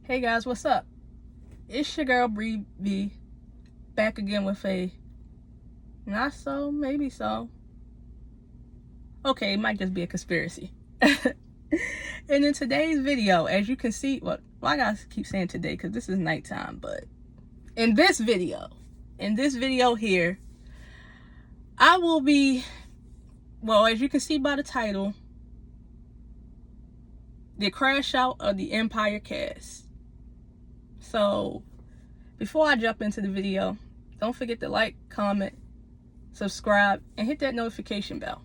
Hey guys, what's up? It's your girl Bree B, back again with a not so, maybe so. Okay, it might just be a conspiracy. And in today's video, as you can see, well, I gotta keep saying today because this is nighttime, but in this video here, I will be, well, as you can see by the title, the crash out of the Empire cast. So before I jump into the video, don't forget to like, comment, subscribe, and hit that notification bell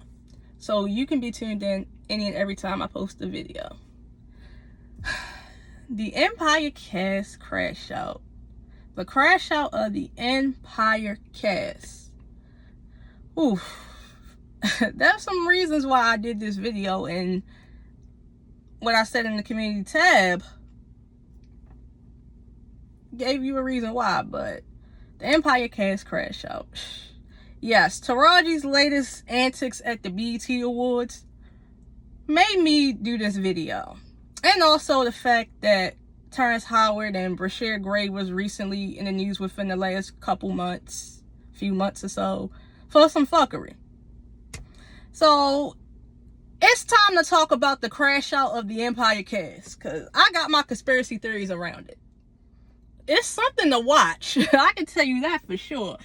so you can be tuned in any and every time I post a video. The Empire cast crash out. The crash out of the Empire cast. Oof. There's some reasons why I did this video, and what I said in the community tab gave you a reason why, but the Empire cast crash out. Yes, Taraji's latest antics at the BET Awards made me do this video. And also the fact that Terrence Howard and Bryshere Gray was recently in the news within the last few months or so, for some fuckery. So it's time to talk about the crash out of the Empire cast, because I got my conspiracy theories around it. It's something to watch. I can tell you that for sure.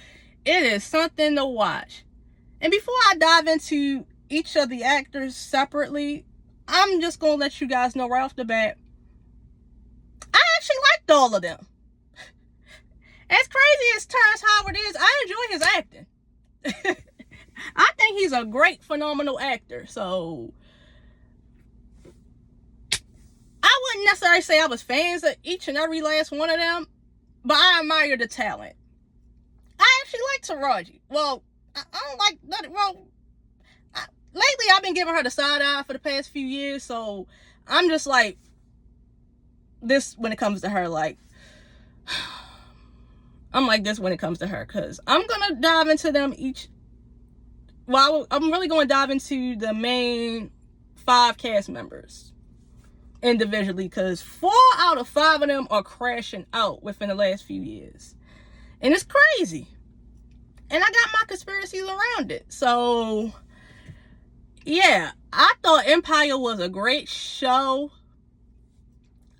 It is something to watch. And before I dive into each of the actors separately, I'm just going to let you guys know right off the bat, I actually liked all of them. As crazy as Terrence Howard is, I enjoy his acting. I think he's a great, phenomenal actor. So I wouldn't necessarily say I was fans of each and every last one of them, but I admire the talent. I actually like Taraji. Well, I don't like nothing. Well, lately I've been giving her the side eye for the past few years, so I'm just like this when it comes to her. Like, I'm like this when it comes to her, because I'm gonna dive into them each. Well, I'm really going to dive into the main 5 cast members individually, because 4 out of 5 of them are crashing out within the last few years. And it's crazy. And I got my conspiracies around it. So, yeah, I thought Empire was a great show.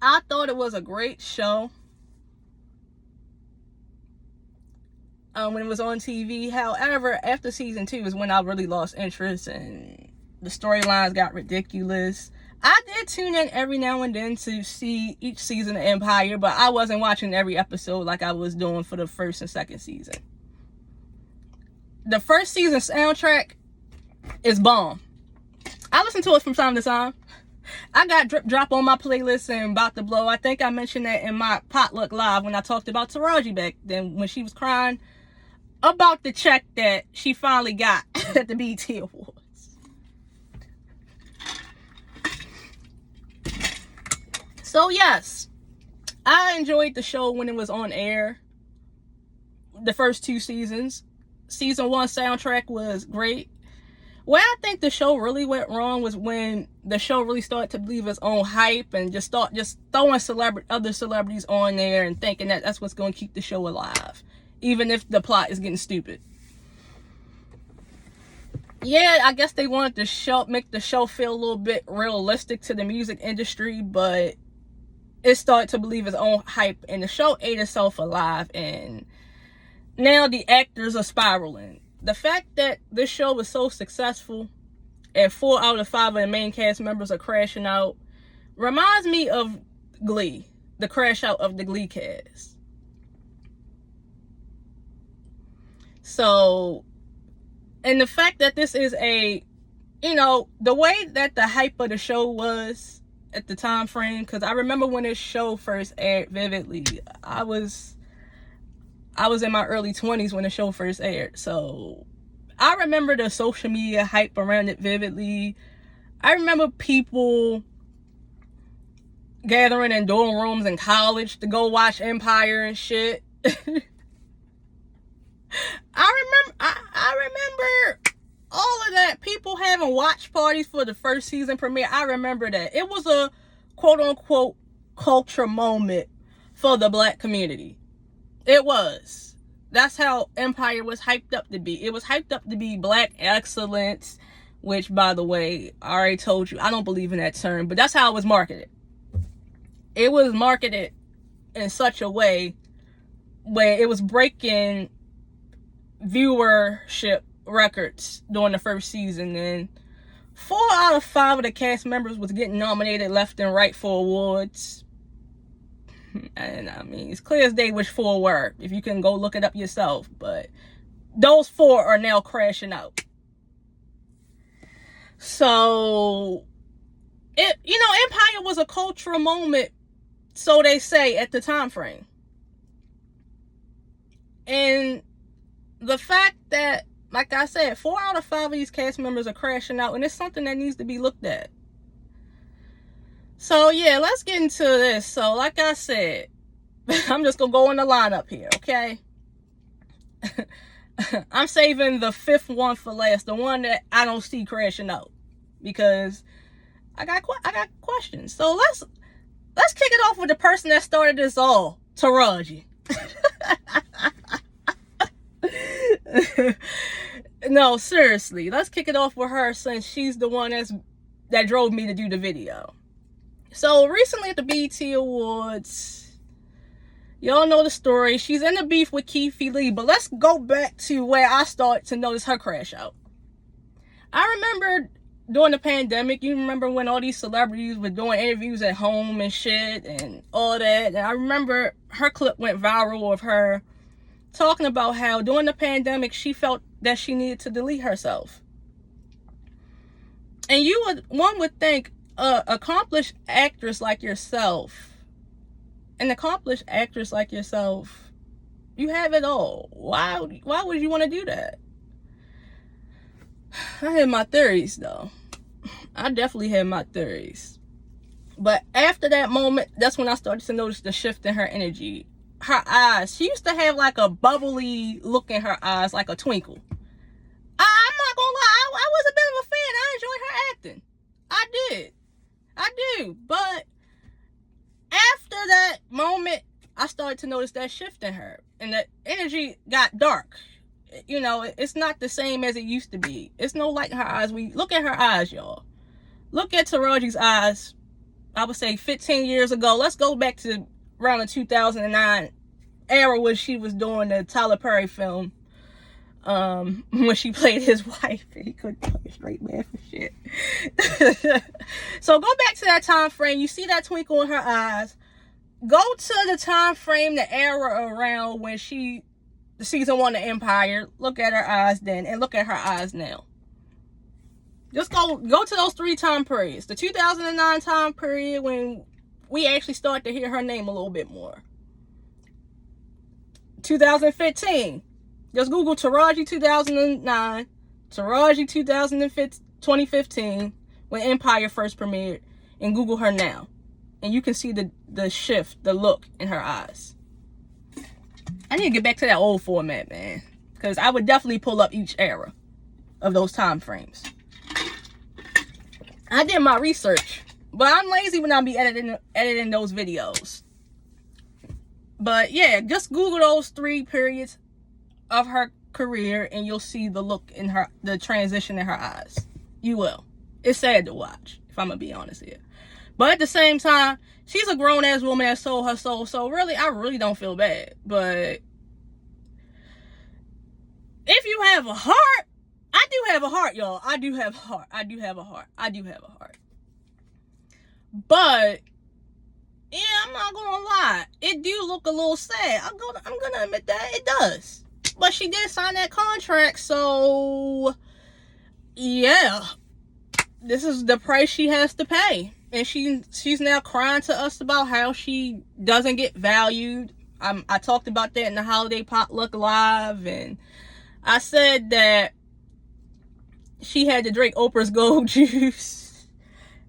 I thought it was a great show when it was on TV. However, after season 2 is when I really lost interest and the storylines got ridiculous. I did tune in every now and then to see each season of Empire, but I wasn't watching every episode like I was doing for the first and second season. The first season soundtrack is bomb. I listen to it from time to time. I got Drip Drop on my playlist and About to Blow. I think I mentioned that in my potluck live when I talked about Taraji back then, when she was crying about the check that she finally got at the BET Awards. So yes, I enjoyed the show when it was on air. The first 2 seasons. Season 1 soundtrack was great. Where I think the show really went wrong was when the show really started to believe its own hype and just throwing other celebrities on there and thinking that that's what's going to keep the show alive, even if the plot is getting stupid. Yeah, I guess they wanted to make the show feel a little bit realistic to the music industry, but it started to believe its own hype, and the show ate itself alive, and now the actors are spiraling. The fact that this show was so successful and 4 out of 5 of the main cast members are crashing out reminds me of Glee, the crash out of the Glee cast. So, and the fact that this is the way that the hype of the show was at the time frame, because I remember when this show first aired vividly. I was in my early 20s when the show first aired, so I remember the social media hype around it vividly. I remember people gathering in dorm rooms in college to go watch Empire and shit. I remember all of that. People having watch parties for the first season premiere. I remember that. It was a quote-unquote culture moment for the black community. It was. That's how Empire was hyped up to be. It was hyped up to be black excellence, which, by the way, I already told you, I don't believe in that term, but that's how it was marketed. It was marketed in such a way where it was breaking viewership records during the first season, and 4 out of 5 of the cast members was getting nominated left and right for awards. And I mean, it's clear as day which 4 were, if you can go look it up yourself. But those 4 are now crashing out. So, Empire was a cultural moment, so they say, at the time frame. And the fact that, like I said, 4 out of 5 of these cast members are crashing out, and it's something that needs to be looked at. So, yeah, let's get into this. So, like I said, I'm just going to go in the lineup here, okay? I'm saving the 5th one for last, the one that I don't see crashing out, because I got questions. So, let's kick it off with the person that started this all, Taraji. No, seriously, let's kick it off with her, since she's the one that drove me to do the video. So recently at the BET Awards, y'all know the story. She's in a beef with Keefe Lee, but let's go back to where I started to notice her crash out. I remember during the pandemic, you remember when all these celebrities were doing interviews at home and shit and all that. And I remember her clip went viral of her talking about how during the pandemic she felt that she needed to delete herself. And one would think, accomplished actress like yourself, you have it all. Why would you want to do that? I had my theories, though. I definitely had my theories. But after that moment, that's when I started to notice the shift in her energy. Her eyes. She used to have like a bubbly look in her eyes, like a twinkle. I'm not gonna lie, I was a bit of a fan. I enjoyed her acting. I do. But after that moment, I started to notice that shift in her. And the energy got dark. It's not the same as it used to be. It's no light in her eyes. Look at her eyes, y'all. Look at Taraji's eyes, I would say 15 years ago. Let's go back to around the 2009 era when she was doing the Tyler Perry film. When she played his wife, and he couldn't play a straight man for shit. So go back to that time frame. You see that twinkle in her eyes. Go to the time frame, the era around when the season 1 of Empire. Look at her eyes then, and look at her eyes now. Just go to those 3 time periods. The 2009 time period when we actually start to hear her name a little bit more. 2015. Just Google Taraji 2009, Taraji 2015, when Empire first premiered, and Google her now. And you can see the shift, the look in her eyes. I need to get back to that old format, man. Because I would definitely pull up each era of those time frames. I did my research, but I'm lazy when I be editing those videos. But yeah, just Google those 3 periods of her career, and you'll see the look in the transition in her eyes. You will. It's sad to watch, if I'm gonna be honest here. But at the same time, she's a grown-ass woman that sold her soul, so really, I really don't feel bad. But if you have a heart, I do have a heart, y'all. I do have a heart. But yeah, I'm not gonna lie, it do look a little sad. I'm gonna admit that it does. But she did sign that contract, so yeah, this is the price she has to pay. And she's now crying to us about how she doesn't get valued. I talked about that in the Holiday Potluck Live, and I said that she had to drink Oprah's gold juice.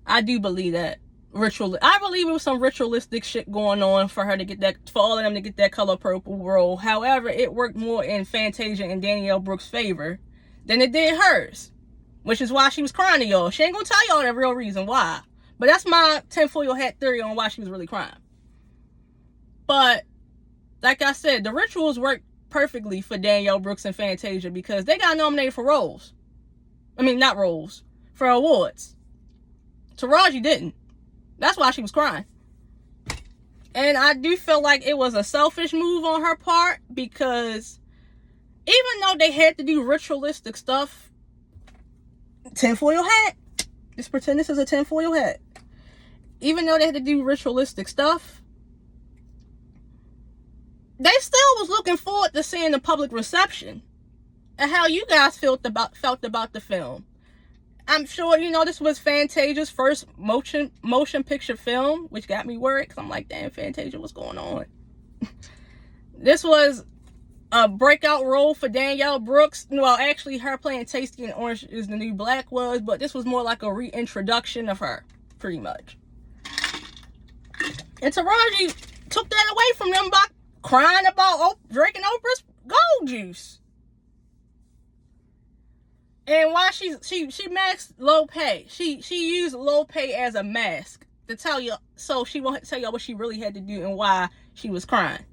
I do believe that. I believe it was some ritualistic shit going on for all of them to get that color purple role. However, it worked more in Fantasia and Danielle Brooks' favor than it did hers, which is why she was crying to y'all. She ain't gonna tell y'all the real reason why, but that's my tinfoil hat theory on why she was really crying. But like I said, the rituals work perfectly for Danielle Brooks and Fantasia because they got nominated for roles. I mean, not roles, for awards. Taraji didn't. That's why she was crying. And I do feel like it was a selfish move on her part because even though they had to do ritualistic stuff, tinfoil hat. Just pretend this is a tinfoil hat. Even though they had to do ritualistic stuff, they still was looking forward to seeing the public reception and how you guys felt about the film. I'm sure, you know, this was Fantasia's first motion picture film, which got me worried because I'm like, damn, Fantasia, what's going on? This was a breakout role for Danielle Brooks. Well, actually, her playing Tasty in Orange is the New Black was, but this was more like a reintroduction of her, pretty much. And Taraji took that away from them by crying about drinking Oprah's gold juice. And why she masked Lope. She used Lope as a mask to tell you, so she won't tell you what she really had to do and why she was crying.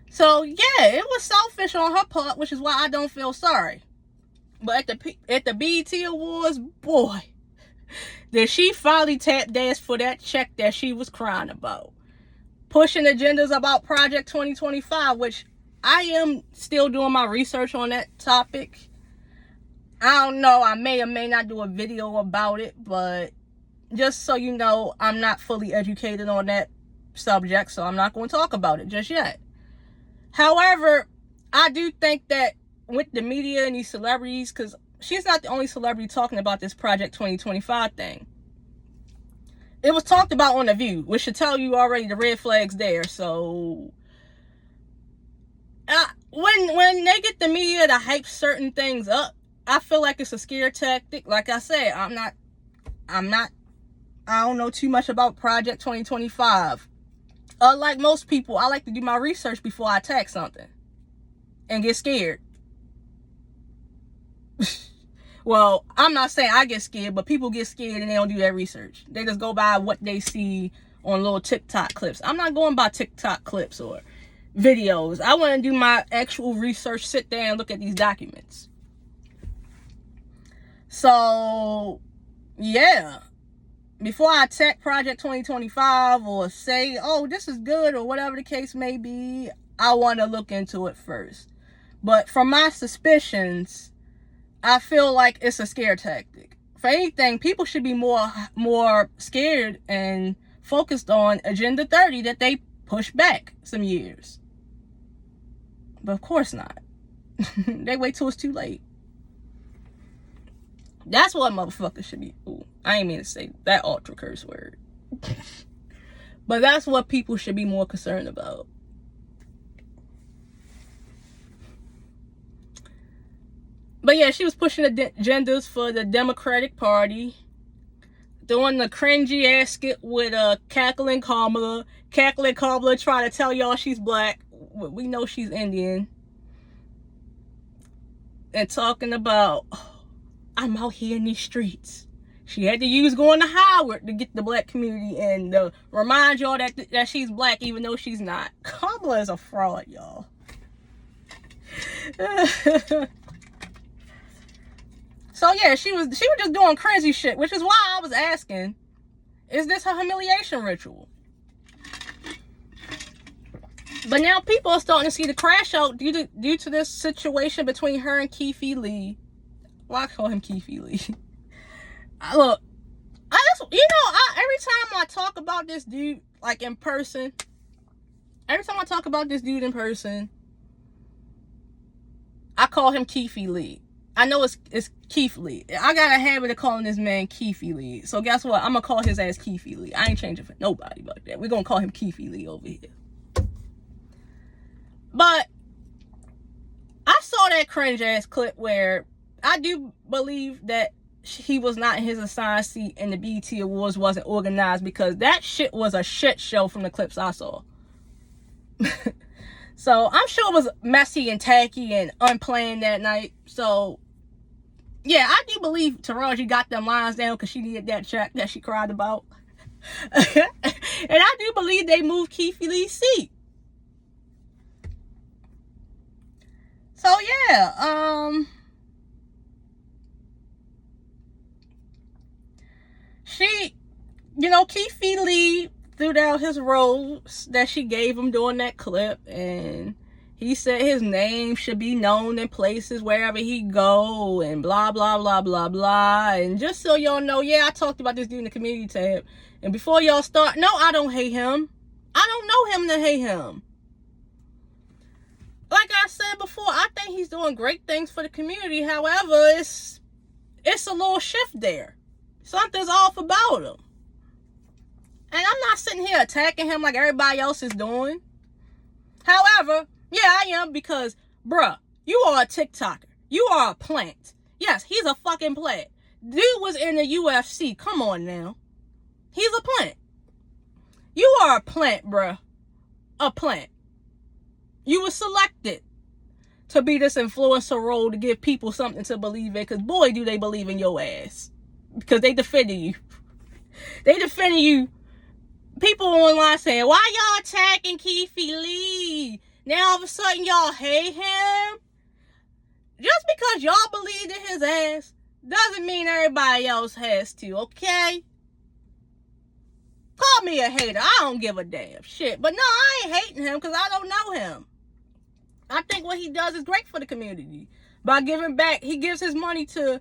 So yeah, it was selfish on her part, which is why I don't feel sorry. But at the BET Awards, boy, did she finally tap dance for that check that she was crying about. Pushing agendas about Project 2025, which I am still doing my research on that topic. I don't know, I may or may not do a video about it, but just so you know, I'm not fully educated on that subject, so I'm not going to talk about it just yet. However, I do think that with the media and these celebrities, because she's not the only celebrity talking about this Project 2025 thing. It was talked about on The View, which should tell you already the red flags there. So, when they get the media to hype certain things up, I feel like it's a scare tactic. Like I said, I don't know too much about Project 2025. Like most people, I like to do my research before I attack something and get scared. Well, I'm not saying I get scared, but people get scared and they don't do that research. They just go by what they see on little TikTok clips. I'm not going by TikTok clips or videos. I want to do my actual research, sit there and look at these documents. So, yeah. Before I attack Project 2025 or say, oh, this is good or whatever the case may be, I want to look into it first. But from my suspicions, I feel like it's a scare tactic. For anything, people should be more scared and focused on Agenda 30 that they push back some years. But of course not. They wait till it's too late. That's what motherfuckers should be. Ooh, I ain't mean to say that ultra curse word. But that's what people should be more concerned about. But yeah, she was pushing agendas for the Democratic Party. Doing the cringy ass skit with Cackling Kamala. Cackling Kamala trying to tell y'all she's black. We know she's Indian. And talking about, I'm out here in these streets. She had to use going to Howard to get the black community and remind y'all that she's black even though she's not. Kamala is a fraud, y'all. So yeah, she was just doing crazy shit, which is why I was asking, is this a humiliation ritual? But now people are starting to see the crash out due to this situation between her and Keefe Lee. Well, I call him Keefe Lee. Look, every time I talk about this dude, like in person, I call him Keefe Lee. I know it's Keefe Lee. I got a habit of calling this man Keefe Lee. So guess what? I'm going to call his ass Keefe Lee. I ain't changing for nobody about that. We're going to call him Keefe Lee over here. But I saw that cringe ass clip where I do believe that he was not in his assigned seat and the BET Awards wasn't organized because that shit was a shit show from the clips I saw. So I'm sure it was messy and tacky and unplanned that night. So yeah, I do believe Taraji got them lines down because she needed that check that she cried about. And I do believe Lee, they moved Keefe Lee's seat. So yeah, she, Keefe Lee threw out his rose that she gave him during that clip, and he said his name should be known in places wherever he go, and blah blah blah blah blah. And just so y'all know, yeah, I talked about this dude in the community tab. And before y'all start, no, I don't hate him. I don't know him to hate him. Like I said before, I think he's doing great things for the community. However, it's a little shift there. Something's off about him. And I'm not sitting here attacking him like everybody else is doing. However, yeah, I am, because, bruh, you are a TikToker. You are a plant. Yes, he's a fucking plant. Dude was in the UFC. Come on now. He's a plant. You are a plant, bruh. A plant. You were selected to be this influencer role to give people something to believe in, because boy, do they believe in your ass. Because they defended you. They defended you. People online saying, why y'all attacking Keefe Lee? Now all of a sudden y'all hate him? Just because y'all believed in his ass doesn't mean everybody else has to, okay? Call me a hater. I don't give a damn shit. But no, I ain't hating him because I don't know him. I think what he does is great for the community. By giving back, he gives his money to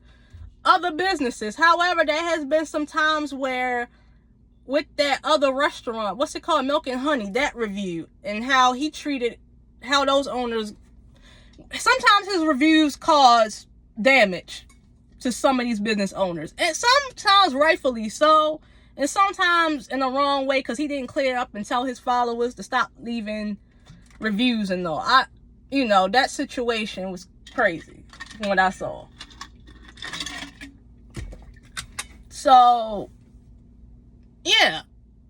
other businesses. However, there has been some times where with that other restaurant, what's it called, Milk and Honey, that review, and how he treated, how those owners, sometimes his reviews cause damage to some of these business owners, and sometimes rightfully so, and sometimes in the wrong way, because he didn't clear up and tell his followers to stop leaving reviews and all. That situation was crazy from what I saw. So yeah,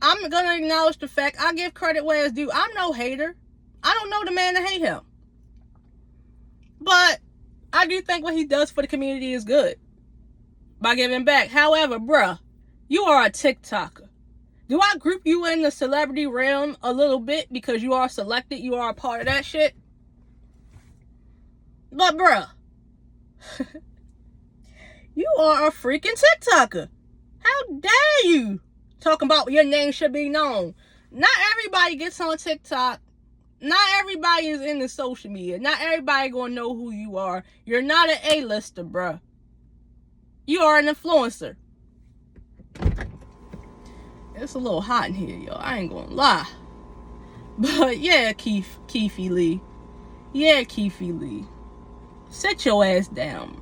I'm gonna acknowledge the fact. I give credit where it's due. I'm no hater. I don't know the man to hate him. But I do think what he does for the community is good by giving back. However, bruh, you are a TikToker. Do I group you in the celebrity realm a little bit because you are selected? You are a part of that shit? But bruh, you are a freaking TikToker. How dare you? Talking about your name should be known. Not everybody gets on TikTok. Not everybody is in the social media. Not everybody gonna know who you are. You're not an A-lister, bruh. You are an influencer. It's a little hot in here, y'all. I ain't gonna lie. But yeah, Keefe Lee. Yeah, Keefe Lee. Sit your ass down.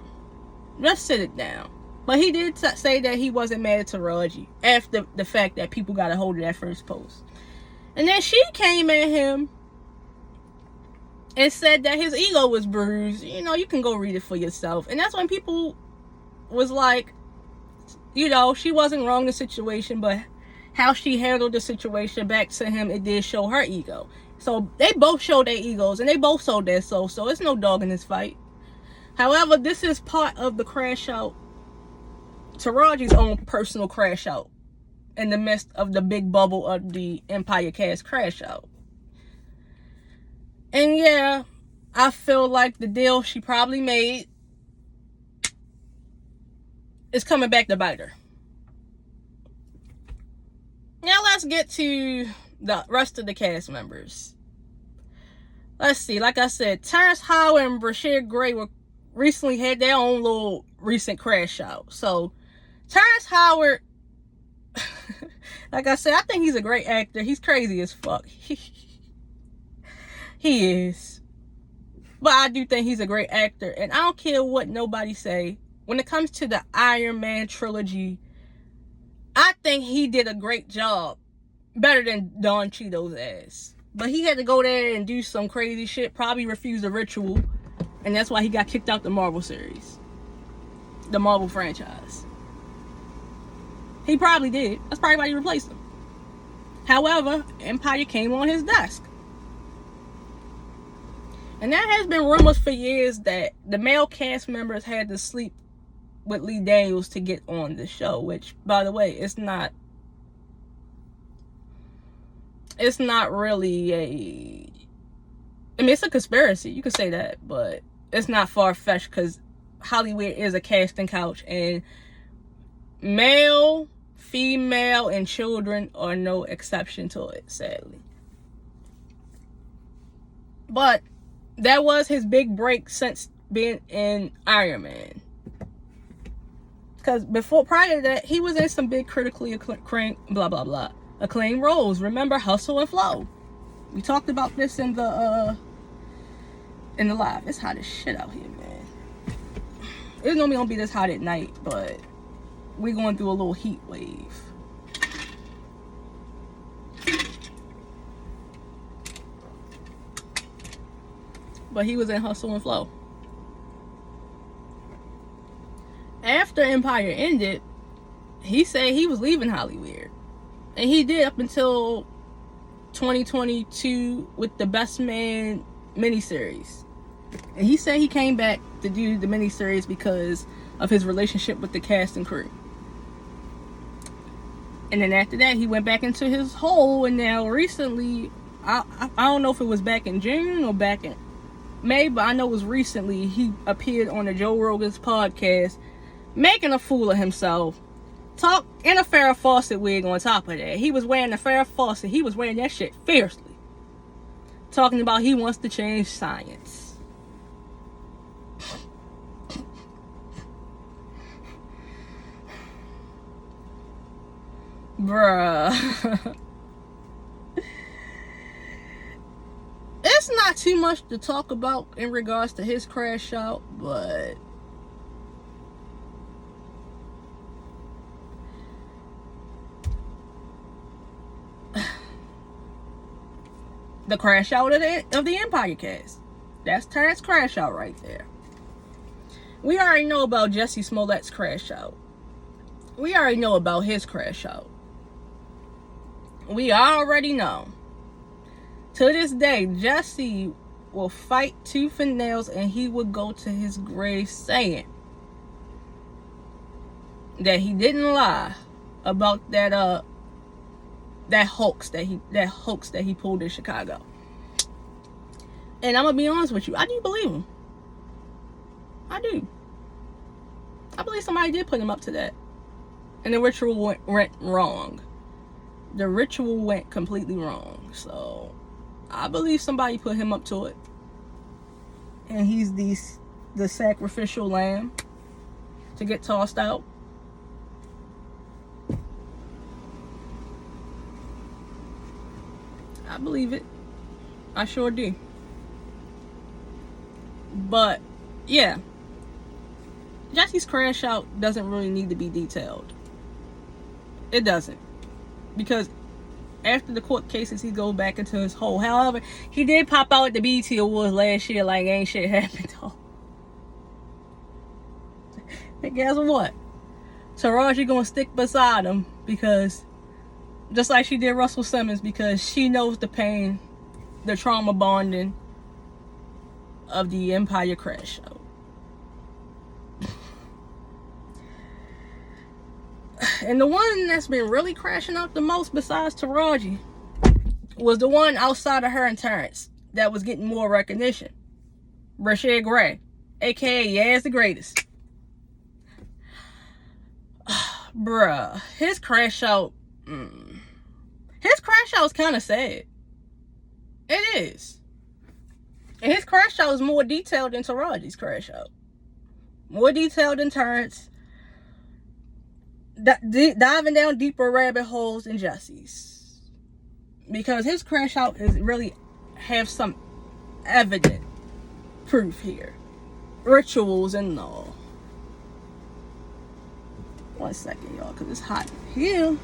Just sit it down. But he did say that he wasn't mad at Taraji after the fact that people got a hold of that first post. And then she came at him and said that his ego was bruised. You can go read it for yourself. And that's when people was like, she wasn't wrong in the situation, but how she handled the situation back to him, it did show her ego. So they both showed their egos and they both sold their soul. So it's no dog in this fight. However, this is part of the crash out. Taraji's own personal crash out in the midst of the big bubble of the Empire cast crash out. And yeah, I feel like the deal she probably made is coming back to bite her. Now let's get to the rest of the cast members. Let's see, like I said, Terrence Howard and Bryshere Gray recently had their own little recent crash out. So Terrence Howard, like I said, I think he's a great actor. He's crazy as fuck. He is. But I do think he's a great actor. And I don't care what nobody say. When it comes to the Iron Man trilogy, I think he did a great job. Better than Don Cheadle's ass. But he had to go there and do some crazy shit. Probably refuse a ritual. And that's why he got kicked out the Marvel series. The Marvel franchise. He probably did. That's probably why he replaced him. However, Empire came on his desk. And there has been rumors for years that the male cast members had to sleep with Lee Daniels to get on the show. Which, by the way, it's not it's not really a... I mean, it's a conspiracy. You could say that, but it's not far-fetched because Hollywood is a casting couch, and male, female, and children are no exception to it, sadly. But that was his big break since being in Iron Man. Because prior to that, he was in some big critically acclaimed, acclaimed roles. Remember Hustle and Flow? We talked about this in the live. It's hot as shit out here, man. It's normally gonna be this hot at night, but we're going through a little heat wave. But he was in Hustle and Flow. After Empire ended, he said he was leaving Hollywood. And he did up until 2022 with the Best Man miniseries. And he said he came back to do the miniseries because of his relationship with the cast and crew. And then after that, he went back into his hole. And now recently, I don't know if it was back in June or back in May, but I know it was recently, he appeared on the Joe Rogan's podcast, making a fool of himself. Talk in a Farrah Fawcett wig on top of that. He was wearing the Farrah Fawcett. He was wearing that shit fiercely. Talking about he wants to change science. Bruh. It's not too much to talk about in regards to his crash out, but the crash out of the Empire cast. That's Terrence crash out right there. We already know about Jussie Smollett's crash out. We already know about his crash out. We already know. To this day, Jussie will fight tooth and nails, and he would go to his grave saying that he didn't lie about that hoax that he pulled in Chicago. And I'm gonna be honest with you, I do believe him. I do. I believe somebody did put him up to that, and the ritual went wrong. The ritual went completely wrong. So I believe somebody put him up to it, and he's the sacrificial lamb to get tossed out. I believe it. I sure do. But yeah, Jussie's crash out doesn't really need to be detailed. It doesn't, because after the court cases, he goes back into his hole. However, he did pop out at the BET Awards last year like ain't shit happened though. And guess what? Taraji gonna stick beside him, because just like she did Russell Simmons, because she knows the pain, the trauma bonding of the Empire crash show. And the one that's been really crashing out the most besides Taraji was the one outside of her and Terrence that was getting more recognition. Bryshere Gray, aka Yaz the Greatest. Bruh, his crash out is kind of sad. It is. And his crash out is more detailed than Taraji's crash out. More detailed than Terrence. Diving down deeper rabbit holes than Jussie's. Because his crash out is really have some evident proof here. Rituals and all. 1 second, y'all, because it's hot here.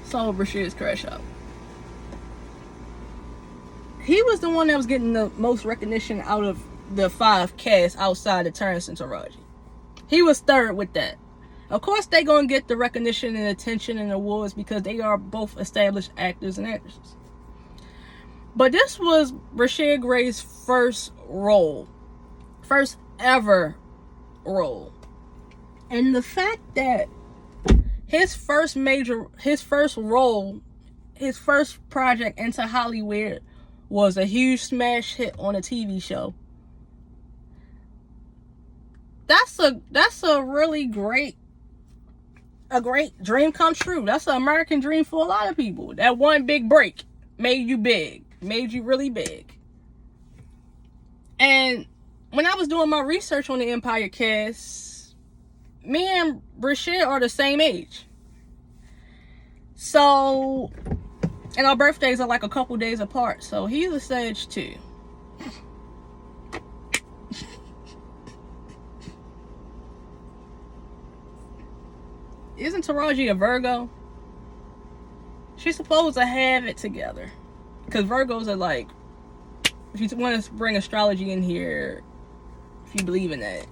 So Bryshere's crash out. He was the one that was getting the most recognition out of the 5 casts outside of Terrence and Taraji. He was third with that. Of course, they gonna get the recognition and attention and awards because they are both established actors and actresses. But this was Bryshere Gray's first role First ever role. And the fact that his first role, his first project into Hollywood was a huge smash hit on a TV show. That's a really great dream come true. That's an American dream for a lot of people. That one big break made you big, made you really big. And when I was doing my research on the Empire cast, me and Bryshere are the same age. So, and our birthdays are like a couple days apart. So he's a Sag too. Isn't Taraji a Virgo? She's supposed to have it together. Because Virgos are like, if you want to bring astrology in here, if you believe in that,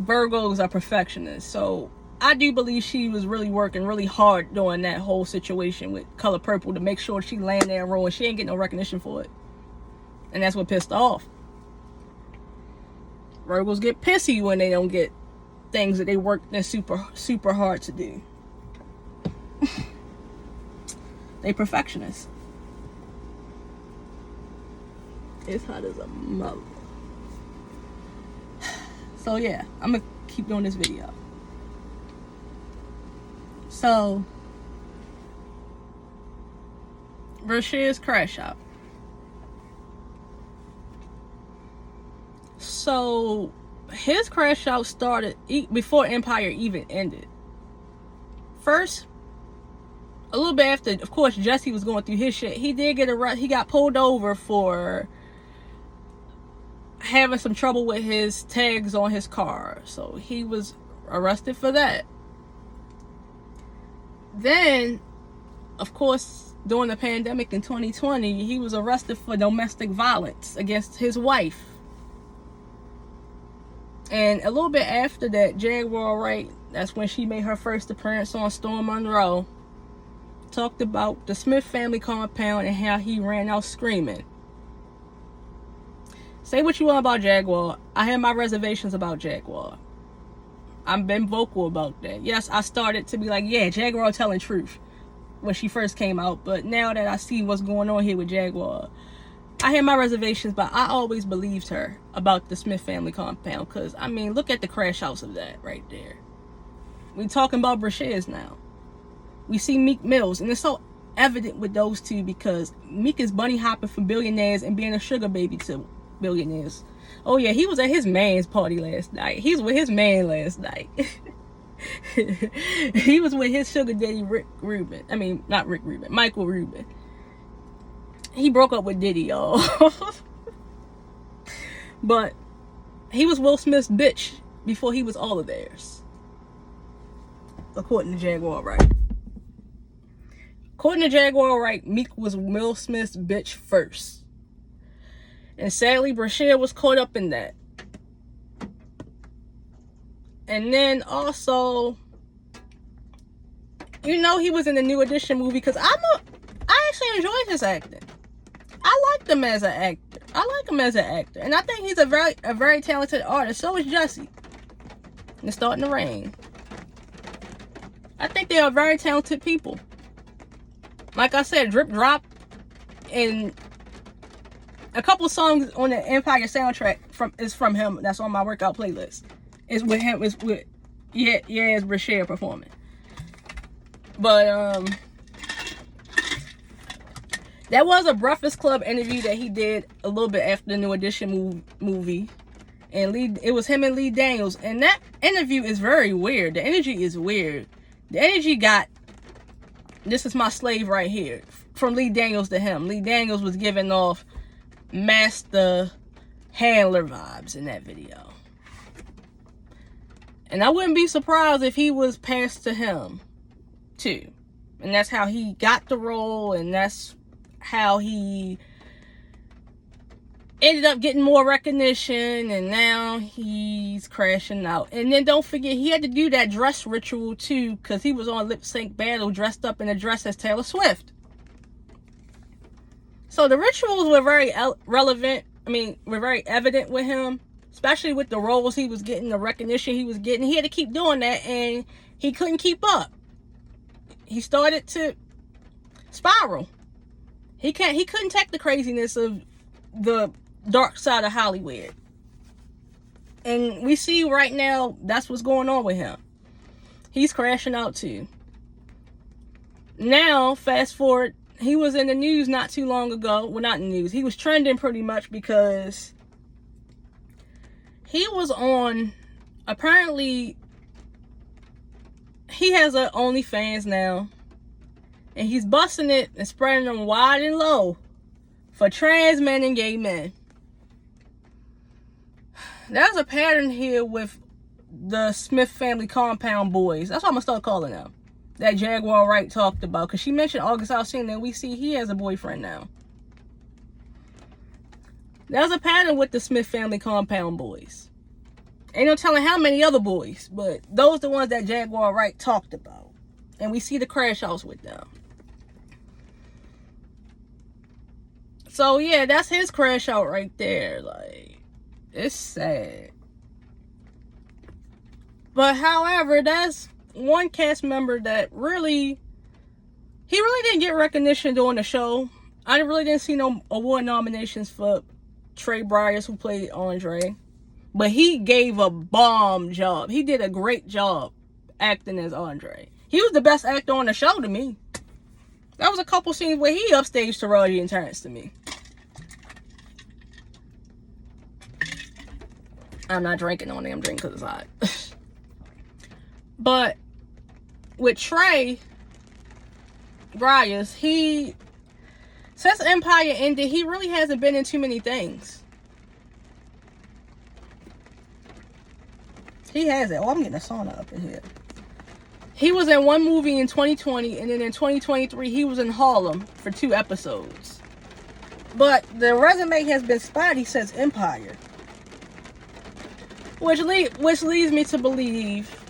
Virgos are perfectionists. So I do believe she was really working really hard during that whole situation with Color Purple to make sure she landed that role, and she ain't getting no recognition for it. And that's what pissed her off. Virgos get pissy when they don't get things that they worked in super hard to do. They perfectionists. It's hot as a mother. So yeah, I'm gonna keep doing this video. So Bryshere's crash out. So his crash out started before Empire even ended. First, a little bit after, of course, Jussie was going through his shit. He did get arrested. He got pulled over for having some trouble with his tags on his car. So he was arrested for that. Then, of course, during the pandemic in 2020, he was arrested for domestic violence against his wife. And a little bit after that, Jaguar Wright, that's when she made her first appearance on Storm Monroe, talked about the Smith family compound and how he ran out screaming. Say what you want about Jaguar. I have my reservations about Jaguar. I've been vocal about that. Yes, I started to be like, yeah, Jaguar telling truth when she first came out. But now that I see what's going on here with Jaguar, I have my reservations, but I always believed her about the Smith family compound. Because, I mean, look at the crash house of that right there. We talking about Bryshere's now. We see Meek Mills, and it's so evident with those two because Meek is bunny hopping from billionaires and being a sugar baby to billionaires. Oh yeah, he was at his man's party last night. He was with his man last night. He was with his sugar daddy Michael Rubin. He broke up with Diddy, y'all. But he was Will Smith's bitch before he was all of theirs, according to Jaguar Wright. According to Jaguar Wright, Meek was Will Smith's bitch first. And sadly, Bryshere was caught up in that. And then also, you know, he was in the New Edition movie because I actually enjoyed his acting. I liked him as an actor. And I think he's a very talented artist. So is Jussie. And it's starting to rain. I think they are very talented people. Like I said, Drip Drop and a couple songs on the Empire soundtrack is from him. That's on my workout playlist. It's with him. It's Bryshere performing. But that was a Breakfast Club interview that he did a little bit after the New Edition movie, and it was him and Lee Daniels, and that interview is very weird. The energy is weird. The energy got, "This is my slave right here," from Lee Daniels to him. Lee Daniels was giving off master handler vibes in that video. And I wouldn't be surprised if he was passed to him too. And that's how he got the role, and that's how he ended up getting more recognition, and now he's crashing out. And then don't forget, he had to do that dress ritual too, because he was on Lip Sync Battle dressed up in a dress as Taylor Swift. So the rituals were very relevant. I mean, were very evident with him. especially with the roles he was getting, the recognition he was getting. He had to keep doing that, and he couldn't keep up. He started to spiral. He couldn't take the craziness of the dark side of Hollywood. And we see right now that's what's going on with him. He's crashing out too. Now, fast forward, he was in the news not too long ago. Well, not in the news. He was trending pretty much because he was on, apparently, he has a OnlyFans now. And he's busting it and spreading them wide and low for trans men and gay men. There's a pattern here with the Smith family compound boys. That's what I'm going to start calling them. That Jaguar Wright talked about. Because she mentioned August Alsina, and we see he has a boyfriend now. There's a pattern with the Smith family compound boys. Ain't no telling how many other boys. But those are the ones that Jaguar Wright talked about. And we see the crash outs with them. So, yeah, that's his crash out right there. Like, it's sad. But, however, that's one cast member that he really didn't get recognition during the show. I really didn't see no award nominations for Trey Byers, who played Andre. But he gave a bomb job. He did a great job acting as Andre. He was the best actor on the show to me. There was a couple scenes where he upstaged Taraji and Terrence to me. I'm not drinking on it. I'm drinking because it's hot. But with Trey Byers, since Empire ended, he really hasn't been in too many things. He hasn't. Oh, I'm getting a sauna up in here. He was in one movie in 2020, and then in 2023, he was in Harlem for 2 episodes. But the resume has been spotty since Empire. Which leads me to believe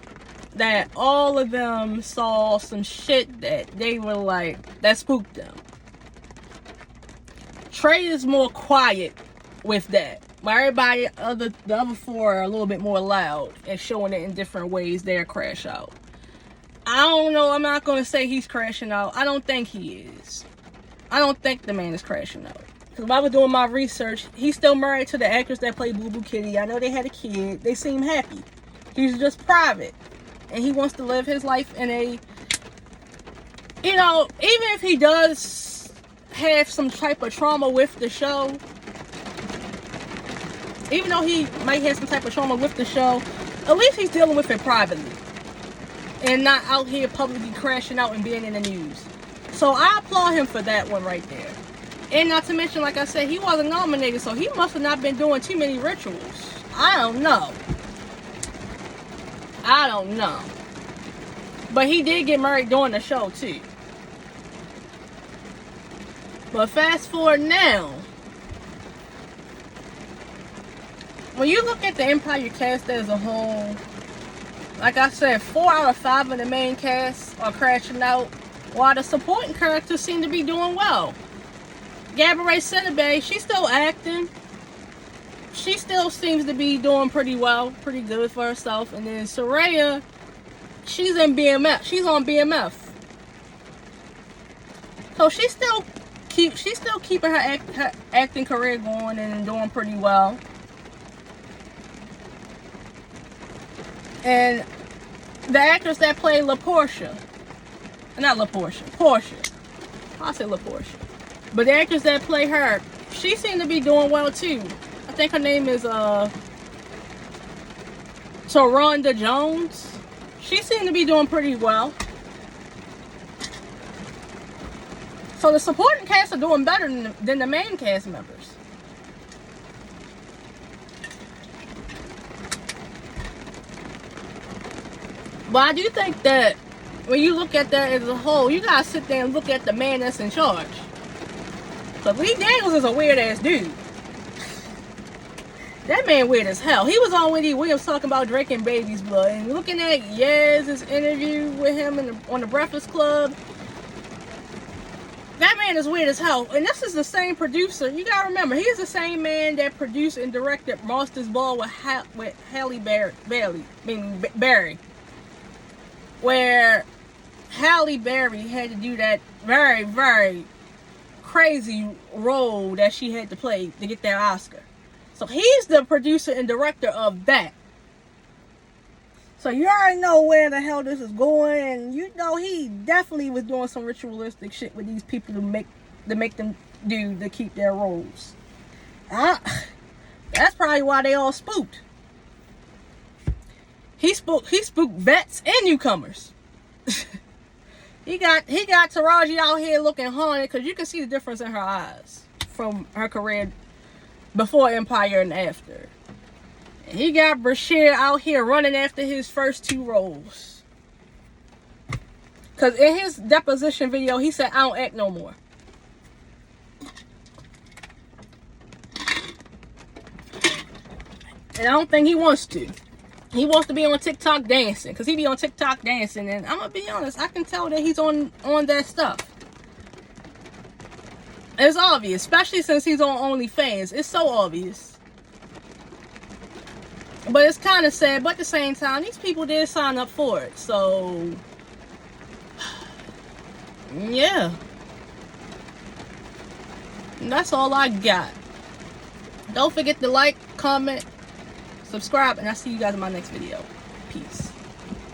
that all of them saw some shit that they were like, that spooked them. Trey is more quiet with that. But everybody, the other 4 are a little bit more loud and showing it in different ways. They're crash out. I don't know. I'm not going to say he's crashing out. I don't think he is. I don't think the man is crashing out. Because when I was doing my research, he's still married to the actress that played Boo Boo Kitty. I know they had a kid. They seem happy. He's just private. And he wants to live his life in a... You know, even if he does have some type of trauma with the show... Even though he might have some type of trauma with the show, at least he's dealing with it privately. And not out here publicly crashing out and being in the news. So I applaud him for that one right there. And not to mention, like I said, he wasn't nominated, so he must have not been doing too many rituals. I don't know. But he did get married during the show, too. But fast forward now. When you look at the Empire cast as a whole, like I said, 4 out of 5 of the main cast are crashing out, while the supporting characters seem to be doing well. Gabourey Sidibe, she's still acting. She still seems to be doing pretty well, pretty good for herself. And then Soraya, she's in BMF. She's on BMF. So she's still keeping her acting career going and doing pretty well. And the actress that played Portia. I said LaPortia. But the actress that played her, she seemed to be doing well too. I think her name is Taronda Jones. She seemed to be doing pretty well. So the supporting cast are doing better than the main cast members. But I do think that when you look at that as a whole, you gotta sit there and look at the man that's in charge. But Lee Daniels is a weird ass dude. That man weird as hell. He was on Wendy Williams talking about drinking baby's blood. And looking at Yaz's interview with him on the Breakfast Club, That man is weird as hell. And this is the same producer. You gotta remember, he's the same man that produced and directed Monsters Ball with Halle Berry. Where Halle Berry had to do that very, very crazy role that she had to play to get that Oscar. So he's the producer and director of that. So you already know where the hell this is going, and you know he definitely was doing some ritualistic shit with these people to make them do to keep their roles. That's probably why they all spooked. He spooked vets and newcomers. he got Taraji out here looking haunted, because you can see the difference in her eyes from her career before Empire and after. And he got Bryshere out here running after his first 2 roles. Because in his deposition video, he said, I don't act no more. And I don't think he wants to. He wants to be on TikTok dancing. Because he be on TikTok dancing. And I'm going to be honest, I can tell that he's on that stuff. It's obvious. Especially since he's on OnlyFans. It's so obvious. But it's kind of sad. But at the same time, these people did sign up for it. So, yeah. And that's all I got. Don't forget to like, comment, subscribe, and I'll see you guys in my next video. Peace.